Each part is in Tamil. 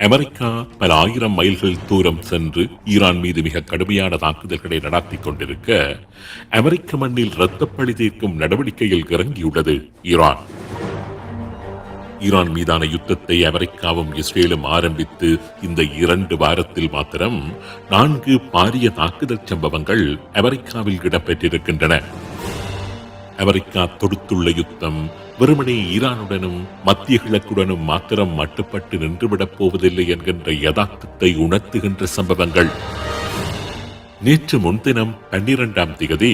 அமெரிக்கா பல ஆயிரம் மைல்கள் தூரம் சென்று ஈரான் மீது மிக கடுமையான தாக்குதல்களை நடத்தி கொண்டிருக்க, அமெரிக்க மண்ணில் இரத்தப்பழி தீர்க்கும் நடவடிக்கையில் இறங்கியுள்ளது ஈரான். ஈரான் மீதான யுத்தத்தை அமெரிக்காவும் இஸ்ரேலும் ஆரம்பித்து இந்த 2 வாரத்தில் மாத்திரம் 4 பாரிய தாக்குதல் சம்பவங்கள் அமெரிக்காவில் இடம்பெற்றிருக்கின்றன. அமெரிக்கா தொடுத்துள்ள யுத்தம் வெறுமனே ஈரானுடனும் மத்திய கிழக்குடனும் மாத்திரம் மட்டுப்பட்டு நின்றுவிடப் போவதில்லை என்கின்ற யதார்த்தத்தை உணர்த்துகின்ற சம்பவங்கள். நேற்று முன்தினம் 12ஆம் தேதி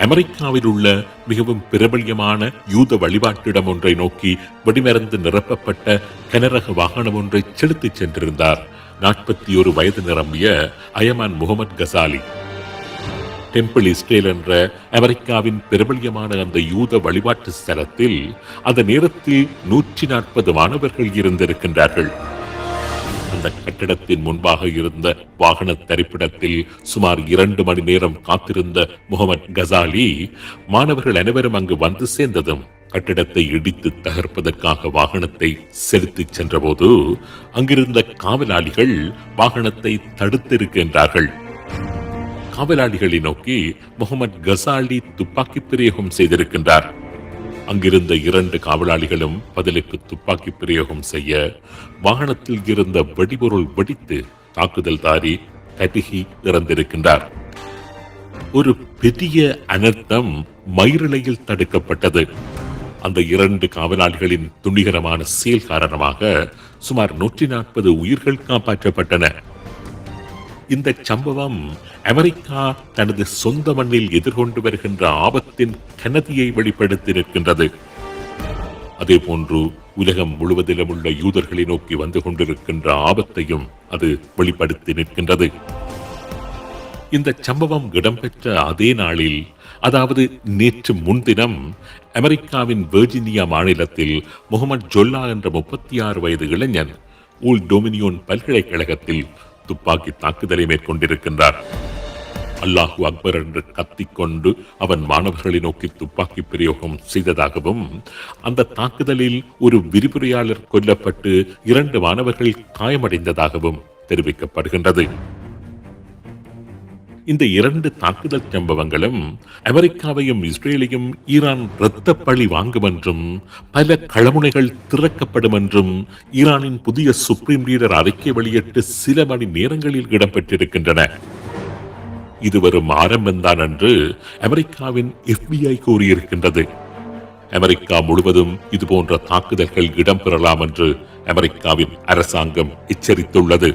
அமெரிக்காவில் உள்ள மிகவும் பிரபல்யமான யூத வழிபாட்டிடம் ஒன்றை நோக்கி வெடிமருந்து நிரப்பப்பட்ட கனரக வாகனம் ஒன்றை செலுத்திச் சென்றிருந்தார் 41 வயது நிரம்பிய அயமான் முகமது கசாலி. டெம்பிள் இஸ்ரேல் என்ற அமெரிக்காவின் பிரபல்யமான அந்த யூத வழிபாட்டு ஸ்தலத்தில் அந்த நேரத்தில் 140 மாணவர்கள் இருந்திருக்கின்றார்கள். அந்த கட்டிடத்தின் முன்பாக இருந்த வாகன தரிப்பிடத்தில் சுமார் 2 மணி நேரம் காத்திருந்த முகமது கசாலி மாணவர்கள் அனைவரும் அங்கு வந்து சேர்ந்ததும் கட்டிடத்தை இடித்து தகர்ப்பதற்காக வாகனத்தை செலுத்திச் சென்றபோது அங்கிருந்த காவலாளிகள் வாகனத்தை தடுத்திருக்கின்றார்கள். காவலாளிகளை நோக்கி முகமது கசாலி துப்பாக்கி பிரயோகம் செய்திருக்கின்றார். அங்கிருந்த 2 காவலாளிகளும் பதிலுக்கு துப்பாக்கி பிரயோகம் செய்ய வாகனத்தில் இருந்த வெடிபொருள் வெடித்து தாக்குதல்தாரி கட்டிகி இறந்திருக்கின்றார். ஒரு பெரிய அனர்த்தம் மயிரிழையில் தடுக்கப்பட்டது. அந்த 2 காவலாளிகளின் துணிகரமான செயல் காரணமாக சுமார் 140 உயிர்கள் காப்பாற்றப்பட்டன. இந்த சம்பவம் அமெரிக்கா தனது சொந்த மண்ணில் எதிர்கொண்டு வருகின்ற ஆபத்தின் கனதியை வெளிப்படுத்தி நிற்கின்றது. அதே போன்று உலகம் முழுவதிலும் உள்ள யூதர்களை நோக்கி வந்து கொண்டிருக்கின்ற ஆபத்தையும் அது வெளிப்படுத்தி நிற்கின்றது. இந்த சம்பவம் இடம்பெற்ற அதே நாளில், அதாவது நேற்று முன்தினம், அமெரிக்காவின் வெர்ஜீனியா மாநிலத்தில் முகமது ஜொல்லா என்ற 36 வயது இளைஞன் ஓல்ட் டொமினியன் பல்கலைக்கழகத்தில் துப்பாக்கி தாக்குதலை மேற்கொண்டிருக்கின்றார். அல்லாஹு அக்பர் என்று கத்திக்கொண்டு அவன் மாணவர்களை நோக்கி துப்பாக்கி பிரயோகம் செய்ததாகவும், அந்த தாக்குதலில் ஒரு விரிவுரையாளர் கொல்லப்பட்டு 2 மாணவர்கள் காயமடைந்ததாகவும் தெரிவிக்கப்படுகின்றது. இந்த 2 தாக்குதல் சம்பவங்களும் அமெரிக்காவையும் இஸ்ரேலையும் ஈரான் இரத்த பழி வாங்கும் என்றும், பல களமுனைகள் திறக்கப்படும் என்றும் ஈரானின் புதிய சுப்ரீம் லீடர் அறிக்கை வெளியிட்டு சில மணி நேரங்களில் இடம்பெற்றிருக்கின்றன. இது வரும் ஆரம்பம்தான் என்று அமெரிக்காவின் FBI கூறியிருக்கின்றது. அமெரிக்கா முழுவதும் இதுபோன்ற தாக்குதல்கள் இடம்பெறலாம் என்று அமெரிக்காவின் அரசாங்கம் எச்சரித்துள்ளது.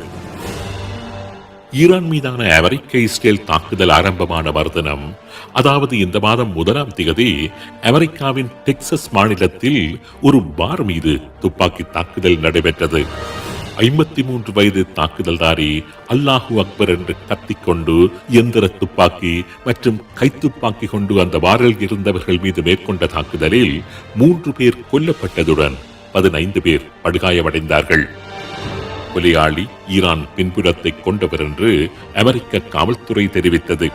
ஈரான் மீதான அமெரிக்க இஸ்ரேல் தாக்குதல் ஆரம்பமான மறுதினம், அதாவது இந்த மாதம் 1ஆம் தேதி, அமெரிக்காவின் டெக்சஸ் மாநிலத்தில் ஒரு பார் மீது துப்பாக்கி தாக்குதல் நடைபெற்றது. 53 வயது தாக்குதல்தாரி அல்லாஹு அக்பர் என்று கத்திக்கொண்டு இயந்திர துப்பாக்கி மற்றும் கைத்துப்பாக்கி கொண்டு அந்த பாரில் இருந்தவர்கள் மீது மேற்கொண்ட தாக்குதலில் 3 பேர் கொல்லப்பட்டதுடன் 15 பேர் படுகாயமடைந்தார்கள். கொலையாளி ஈரான் பின்புலத்தை கொண்டவர் என்று அமெரிக்க காவல்துறை தெரிவித்தது.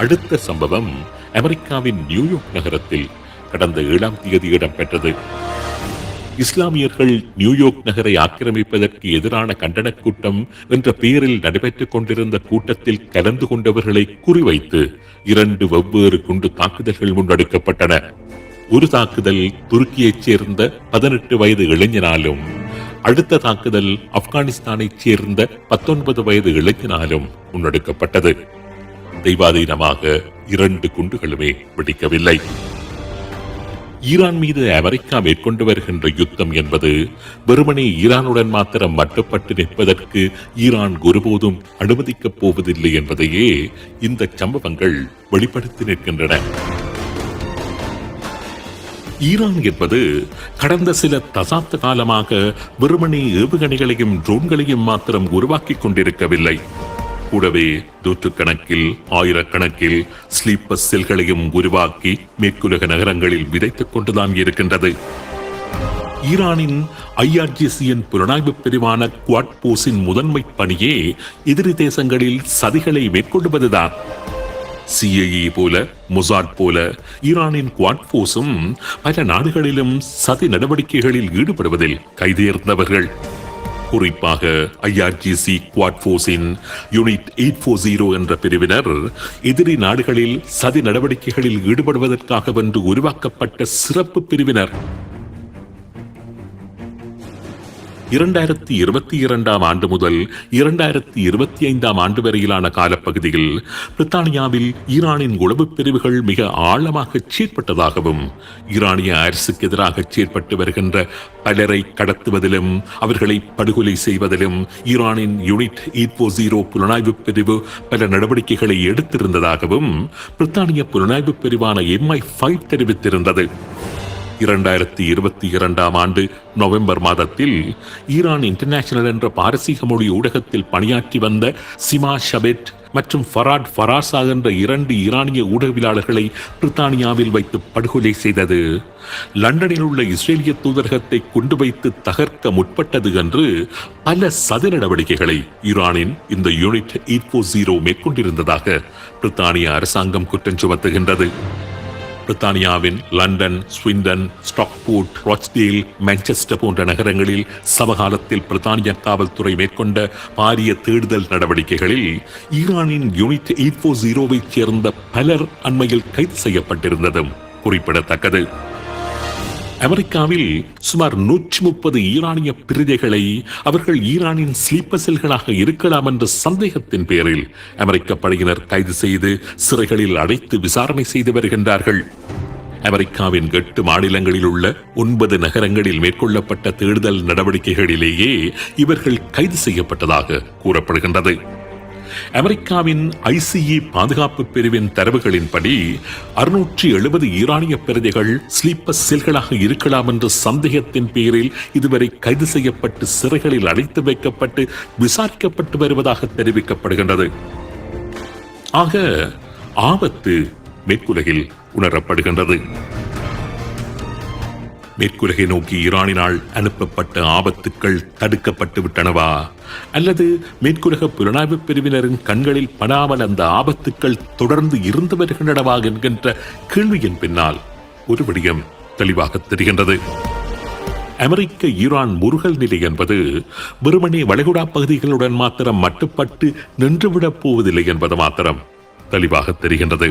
அடுத்த சம்பவம் அமெரிக்காவின் நியூயார்க் நகரத்தில் கடந்த 7ஆம் தேதி இடம்பெற்றது. இஸ்லாமியர்கள் நியூயார்க் நகரை ஆக்கிரமிப்பதற்கு எதிரான கண்டன கூட்டம் என்ற பெயரில் நடைபெற்றுக் கொண்டிருந்த கூட்டத்தில் கலந்து கொண்டவர்களை குறிவைத்து 2 வெவ்வேறு குண்டு தாக்குதல்கள் முன்னெடுக்கப்பட்டன. ஒரு தாக்குதல் துருக்கியைச் சேர்ந்த 18 வயது இளைஞனாலும், அடுத்த தாக்குதல் ஆப்கானிஸ்தானைச் சேர்ந்த 19 வயது இளைஞனாலும் முன்னெடுக்கப்பட்டது. தெய்வாதீனமாக 2 குண்டுகளுமே வெடிக்கவில்லை. ஈரான் மீது அமெரிக்கா மேற்கொண்டு வருகின்ற யுத்தம் என்பது வெறுமனே ஈரானுடன் மாத்திரம் மட்டுப்பட்டு நிற்பதற்கு ஈரான் ஒருபோதும் அனுமதிக்கப் போவதில்லை என்பதையே இந்த சம்பவங்கள் வெளிப்படுத்தி நிற்கின்றன. ஈரான் என்பது கடந்த சில தசாப்த காலமாக வெறுமனே ஏவுகணைகளையும் ட்ரோன்களையும் மாத்திரம் உருவாக்கிக் கொண்டிருக்கவில்லை. கூடவே நூற்றுக்கணக்கில், ஆயிரக்கணக்கில் ஸ்லீப்பர் செல்களையும் உருவாக்கி மேற்குலக நகரங்களில் விதைத்துக் கொண்டுதான் இருக்கின்றது. ஈரானின் IRGCயின் புலனாய்வு பிரிவான குவாட் போஸின் முதன்மை பணியே எதிரி தேசங்களில் சதிகளை மேற்கொள்வதுதான். CIA போல, மொசாட் போல ஈரானின் குவாட் போஸும் பல நாடுகளிலும் சதி நடவடிக்கைகளில் ஈடுபடுவதில் கைதேர்ந்தவர்கள். குறிப்பாக IRGC குவாட் போர்ஸின் யூனிட் 840 என்ற பிரிவினர் எதிரி நாடுகளில் சதி நடவடிக்கைகளில் ஈடுபடுவதற்காகவென்று உருவாக்கப்பட்ட சிறப்பு பிரிவினர். 2022 ஆண்டு முதல் 2025 ஆண்டு வரையிலான காலப்பகுதியில் பிரித்தானியாவில் ஈரானின் உளவுப் பிரிவுகள் மிக ஆழமாக செயற்பட்டதாகவும், ஈரானிய அரசுக்கு எதிராக செயற்பட்டு வருகின்ற பலரை கடத்துவதிலும் அவர்களை படுகொலை செய்வதிலும் ஈரானின் யூனிட் 840 புலனாய்வு பிரிவு பல நடவடிக்கைகளை எடுத்திருந்ததாகவும் பிரித்தானிய புலனாய்வு பிரிவான MI5 தெரிவித்திருந்தது. 2022 ஆண்டு நவம்பர் மாதத்தில் ஈரான் இன்டர்நேஷனல் என்ற பாரசீக மொழி ஊடகத்தில் பணியாற்றி வந்த சிமா ஷபெட் மற்றும் ஃபராட் ஃபராசா என்ற 2 ஈரானிய ஊடகவியலாளர்களை பிரித்தானியாவில் வைத்து படுகொலை செய்தது. லண்டனில் உள்ள இஸ்ரேலிய தூதரகத்தை கொண்டு வைத்து தகர்க்க முற்பட்டது என்று பல சதி நடவடிக்கைகளை ஈரானின் இந்த யூனிட் 840 மேற்கொண்டிருந்ததாக பிரித்தானிய அரசாங்கம் குற்றம் சுமத்துகின்றது. பிரித்தானியாவின் லண்டன், ஸ்விண்டன், ஸ்டாக்போர்ட், ராச்டேல், மான்செஸ்டர் போன்ற நகரங்களில் சமகாலத்தில் பிரித்தானிய காவல்துறை மேற்கொண்ட பாரிய தேடுதல் நடவடிக்கைகளில் ஈரானின் யூனிட் 840 சேர்ந்த பலர் அண்மையில் கைது செய்யப்பட்டிருந்ததும் குறிப்பிடத்தக்கது. அமெரிக்காவில் சுமார் 130 ஈரானிய பிரஜைகளை அவர்கள் ஈரானின் ஸ்லீப்பர் செல்களாக இருக்கலாம் என்ற சந்தேகத்தின் பேரில் அமெரிக்க படையினர் கைது செய்து சிறைகளில் அடைத்து விசாரணை செய்து வருகின்றார்கள். அமெரிக்காவின் 8 மாநிலங்களில் உள்ள 9 நகரங்களில் மேற்கொள்ளப்பட்ட தேடுதல் நடவடிக்கைகளிலேயே இவர்கள் கைது செய்யப்பட்டதாக கூறப்படுகின்றது. அமெரிக்காவின் ICE பாதுகாப்பு பிரிவின் தரவுகளின்படி 670 ஈரானிய பிரஜைகள் ஸ்லீப்பர் செல்களாக இருக்கலாம் என்ற சந்தேகத்தின் பேரில் இதுவரை கைது செய்யப்பட்டு சிறைகளில் அடைத்து வைக்கப்பட்டு விசாரிக்கப்பட்டு வருவதாக தெரிவிக்கப்படுகின்றது. ஆக ஆபத்து மேற்குலகில் உணரப்படுகின்றது. மேற்குலகை நோக்கி ஈரானினால் அனுப்பப்பட்ட ஆபத்துக்கள் தடுக்கப்பட்டு விட்டனவா, அல்லது மேற்குலக புலனாய்வு பிரிவினரின் கண்களில் படாமல் அந்த ஆபத்துக்கள் தொடர்ந்து இருந்து வருகின்றனவா என்கின்ற கேள்வியின் பின்னால் ஒரு விடயம் தெளிவாக தெரிகின்றது. அமெரிக்க ஈரான் முருகல் நிலை என்பது வெறுமனே வளைகுடா பகுதிகளுடன் மாத்திரம் மட்டுப்பட்டு நின்றுவிடப் போவதில்லை என்பது மாத்திரம் தெளிவாக தெரிகின்றது.